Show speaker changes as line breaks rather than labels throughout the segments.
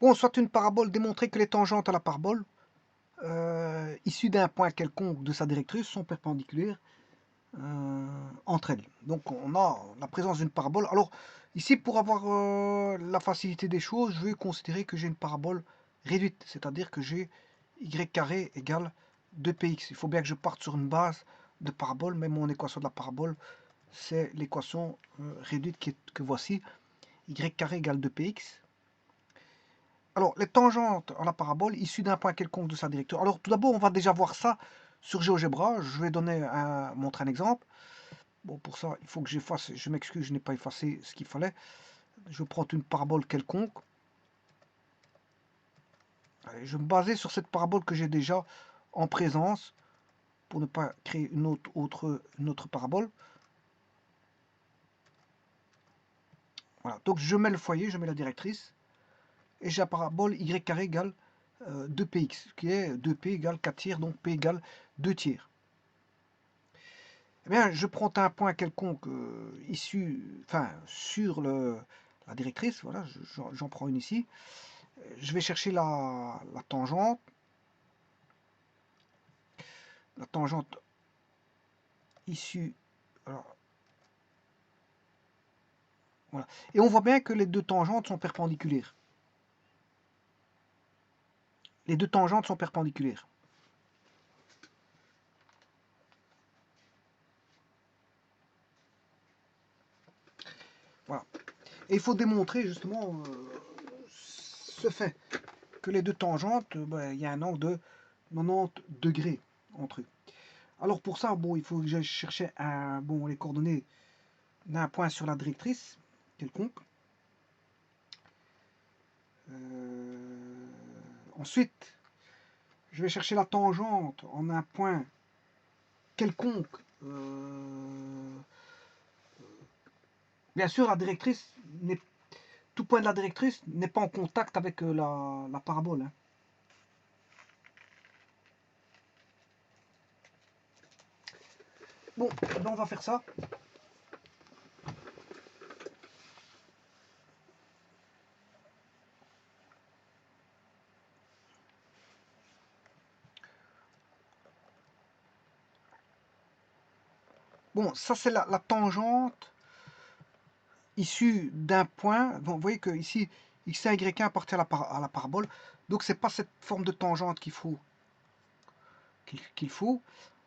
Bon, soit une parabole démontrer que les tangentes à la parabole, issues d'un point quelconque de sa directrice, sont perpendiculaires entre elles. Donc on a la présence d'une parabole. Alors ici, pour avoir la facilité des choses, je vais considérer que j'ai une parabole réduite, c'est-à-dire que j'ai y carré égale 2px. Il faut bien que je parte sur une base de parabole, mais mon équation de la parabole, c'est l'équation réduite que voici, y carré égale 2px. Alors, les tangentes à la parabole issues d'un point quelconque de sa direction. Alors, tout d'abord, on va déjà voir ça sur GeoGebra. Je vais montrer un exemple. Bon, pour ça, il faut que j'efface. Je m'excuse, je n'ai pas effacé ce qu'il fallait. Je prends une parabole quelconque. Allez, je vais me baser sur cette parabole que j'ai déjà en présence pour ne pas créer une autre parabole. Voilà. Donc, je mets le foyer, je mets la directrice. Et j'ai la parabole y carré égale 2px, qui est 2p égale 4 tiers, donc p égale 2 tiers. Eh bien, je prends un point quelconque sur la directrice, voilà, j'en prends une ici. Je vais chercher la tangente. La tangente issue. Alors, voilà. Et on voit bien que les deux tangentes sont perpendiculaires. Les deux tangentes sont perpendiculaires. Voilà. Et il faut démontrer justement ce fait que les deux tangentes, il y a un angle de 90 degrés entre eux. Alors pour ça, bon, il faut que j'aille chercher les coordonnées d'un point sur la directrice quelconque. Ensuite, je vais chercher la tangente en un point quelconque. Bien sûr, tout point de la directrice n'est pas en contact avec la parabole. Hein. Bon, on va faire ça. Bon, ça c'est la tangente issue d'un point. Bon, vous voyez que ici, x et y appartient à la parabole. Donc c'est pas cette forme de tangente qu'il faut.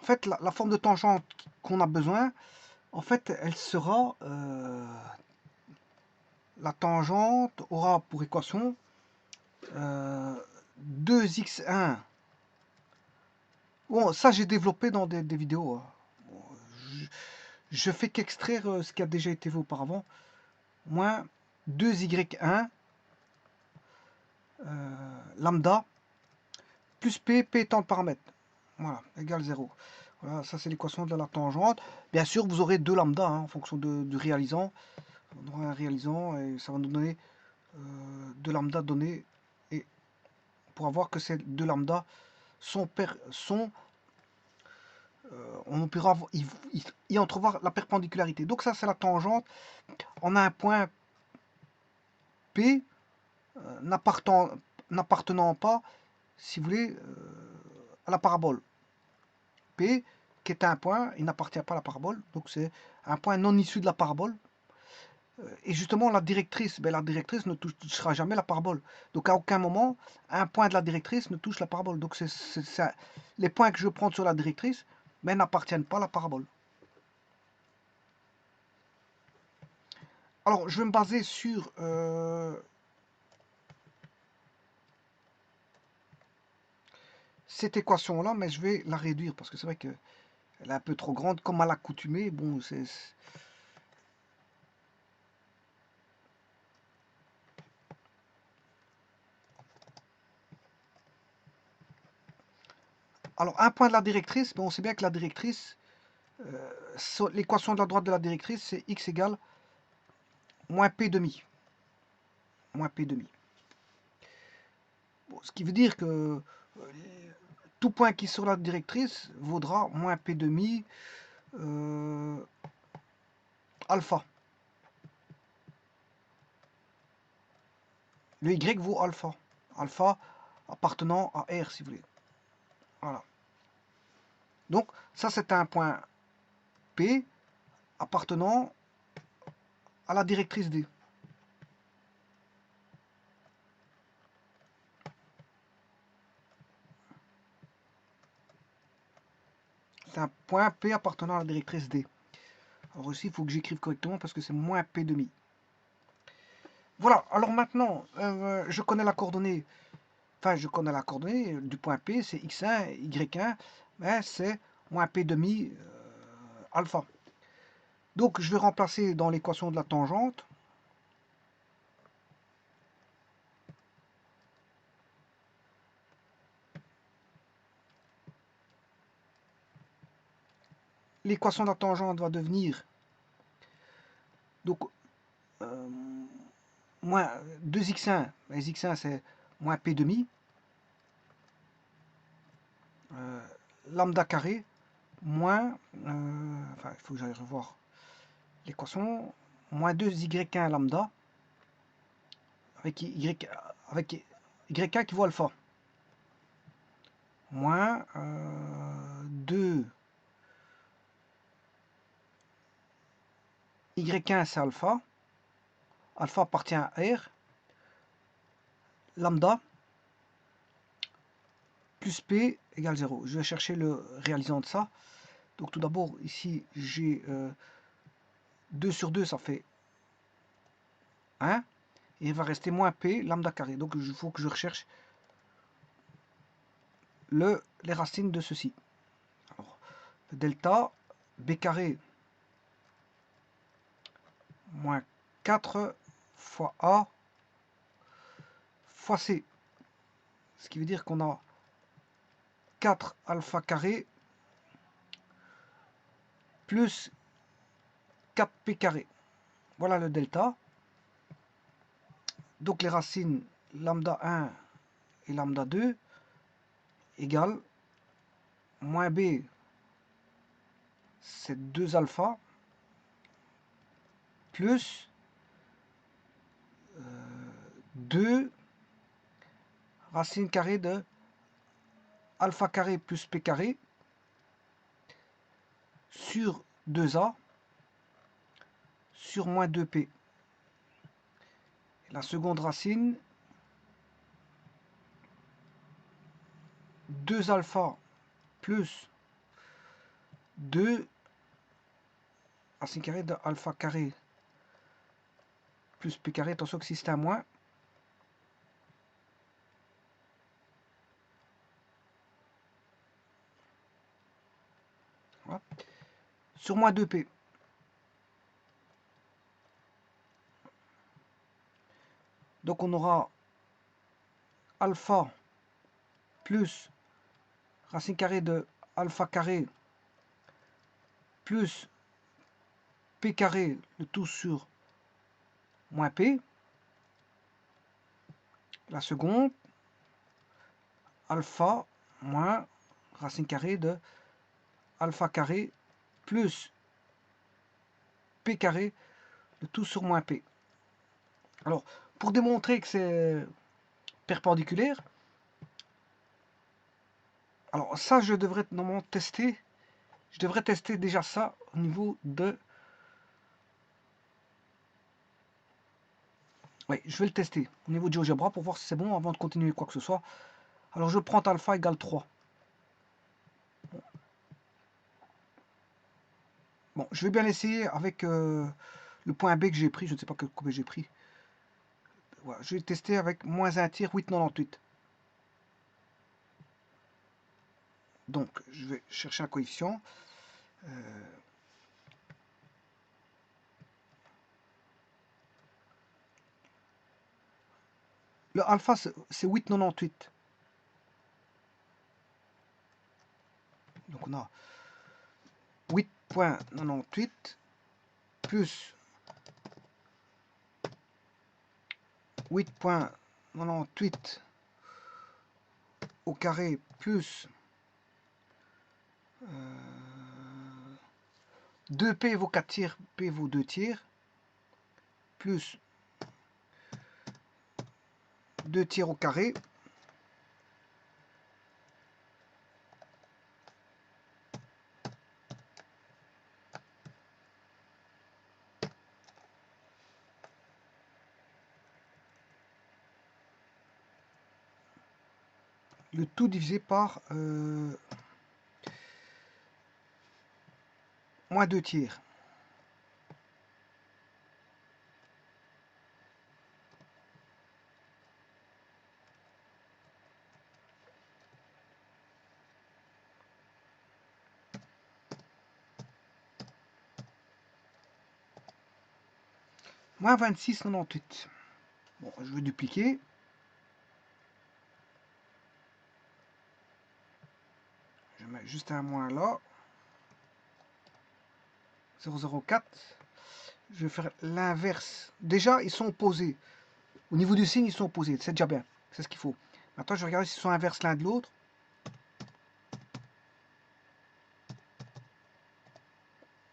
En fait, la forme de tangente qu'on a besoin, en fait, elle sera... la tangente aura pour équation 2x1. Bon, ça j'ai développé dans des vidéos. Hein. Bon, je fais qu'extraire ce qui a déjà été vu auparavant. Moins 2y1 lambda plus p étant le paramètre. Voilà, égale 0. Voilà, ça c'est l'équation de la tangente. Bien sûr, vous aurez deux lambda hein, en fonction du réalisant. On aura un réalisant et ça va nous donner deux lambda donnés. Et pour avoir que ces deux lambda on pourra y entrevoir la perpendicularité. Donc ça c'est la tangente. On a un point P n'appartenant pas, si vous voulez, à la parabole. P qui est un point, il n'appartient pas à la parabole, donc c'est un point non issu de la parabole. Et justement, la directrice ne touchera jamais la parabole. Donc à aucun moment, un point de la directrice ne touche la parabole. Donc les points que je prends sur la directrice n'appartiennent pas à la parabole. Alors, je vais me baser sur cette équation-là, mais je vais la réduire parce que c'est vrai qu'elle est un peu trop grande, comme à l'accoutumée. Bon, alors, un point de la directrice, on sait bien que la directrice, l'équation de la droite de la directrice, c'est x égale moins p demi. Moins p demi. Bon, ce qui veut dire que tout point qui est sur la directrice vaudra moins p demi alpha. Le Y vaut alpha. Alpha appartenant à R, si vous voulez. Voilà. Donc, ça, c'est un point P appartenant à la directrice D. C'est un point P appartenant à la directrice D. Alors ici, il faut que j'écrive correctement parce que c'est moins P demi. Voilà, alors maintenant, je connais la coordonnée. Enfin, je connais la coordonnée du point P, c'est x1, y1, mais c'est moins P demi alpha. Donc, je vais remplacer dans l'équation de la tangente. L'équation de la tangente va devenir donc moins 2x1, mais x1 c'est moins p demi, lambda carré, moins, enfin il faut que j'aille revoir l'équation, moins 2y1 lambda, avec y1 qui vaut alpha, moins 2 y1 c'est alpha, alpha appartient à R, lambda plus P égale 0. Je vais chercher le réalisant de ça. Donc tout d'abord, ici, j'ai 2 sur 2, ça fait 1. Et il va rester moins P lambda carré. Donc il faut que je recherche les racines de ceci. Alors, delta B carré moins 4 fois A fois C. Ce qui veut dire qu'on a 4 alpha carré plus 4p carré. Voilà le delta. Donc les racines lambda 1 et lambda 2 égale moins b, c'est 2 alpha, plus 2 racine carrée de alpha carré plus p carré sur 2a sur moins 2p. La seconde racine, 2 alpha plus 2 racine carrée de alpha carré plus p carré, attention que si c'est un moins, voilà, sur moins 2p. Donc on aura alpha plus racine carrée de alpha carré plus p carré, le tout sur moins p. La seconde, alpha moins racine carrée de alpha carré plus p carré, le tout sur moins p. Alors, pour démontrer que c'est perpendiculaire, alors ça, je devrais normalement tester. Je devrais tester déjà ça au niveau de... Oui, je vais le tester au niveau de GeoGebra pour voir si c'est bon avant de continuer quoi que ce soit. Alors, je prends alpha égale 3. Bon, je vais bien l'essayer avec le point B que j'ai pris. Je ne sais pas combien j'ai pris. Voilà, je vais tester avec moins 1 tiers, 8,98. Donc, je vais chercher un coefficient. Le alpha, c'est 8,98. Donc, on a 8,98 plus 8,98 au carré plus 2p vaut 4 tiers, p vaut 2 tiers, plus 2 tiers au carré. Le tout divisé par moins 2 tiers. Moins 26,98. Bon, je vais dupliquer. Je mets juste un moins là. 0,04. Je vais faire l'inverse. Déjà, ils sont opposés. Au niveau du signe, ils sont opposés. C'est déjà bien. C'est ce qu'il faut. Maintenant, je vais regarder s'ils sont inverses l'un de l'autre.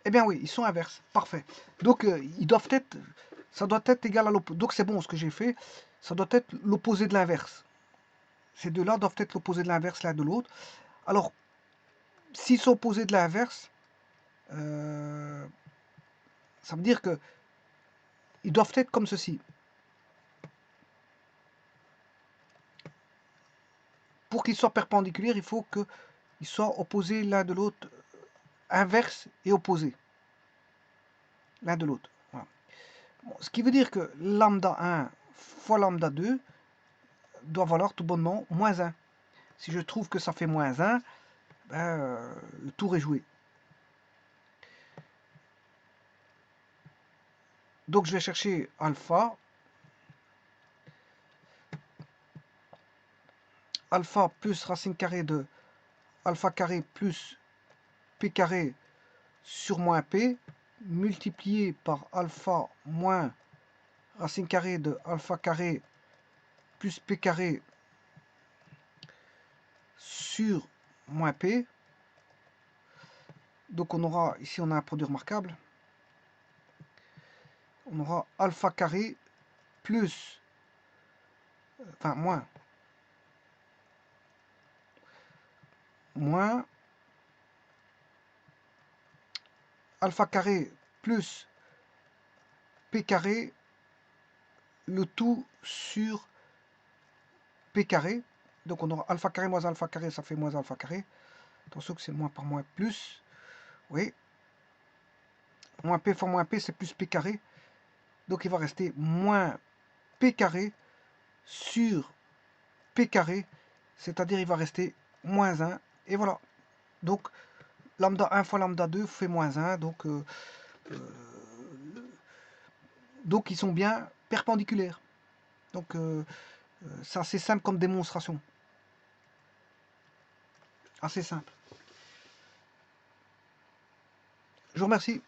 Eh bien oui, ils sont inverses. Parfait. Donc, ils doivent être... Ça doit être égal à l'opposé. Donc, c'est bon ce que j'ai fait. Ça doit être l'opposé de l'inverse. Ces deux-là doivent être l'opposé de l'inverse l'un de l'autre. Alors, s'ils sont opposés de l'inverse, ça veut dire que ils doivent être comme ceci. Pour qu'ils soient perpendiculaires, il faut qu'ils soient opposés l'un de l'autre, inverse et opposé l'un de l'autre. Voilà. Bon, ce qui veut dire que lambda 1 fois lambda 2 doit valoir tout bonnement moins 1. Si je trouve que ça fait moins 1, ben, le tour est joué. Donc je vais chercher alpha. Alpha plus racine carrée de alpha carré plus p carré sur moins p, multiplié par alpha moins racine carrée de alpha carré plus p carré sur moins p. Donc on aura, ici on a un produit remarquable, on aura alpha carré plus, enfin moins alpha carré plus p carré, le tout sur p carré. Donc on aura alpha carré moins alpha carré, ça fait moins alpha carré. Attention que c'est moins par moins plus. Oui. Moins p fois moins p, c'est plus p carré. Donc il va rester moins p carré sur p carré. C'est-à-dire il va rester moins 1. Et voilà. Donc lambda 1 fois lambda 2 fait moins 1. Donc ils sont bien perpendiculaires. Donc c'est assez simple comme démonstration. Assez simple. Je vous remercie.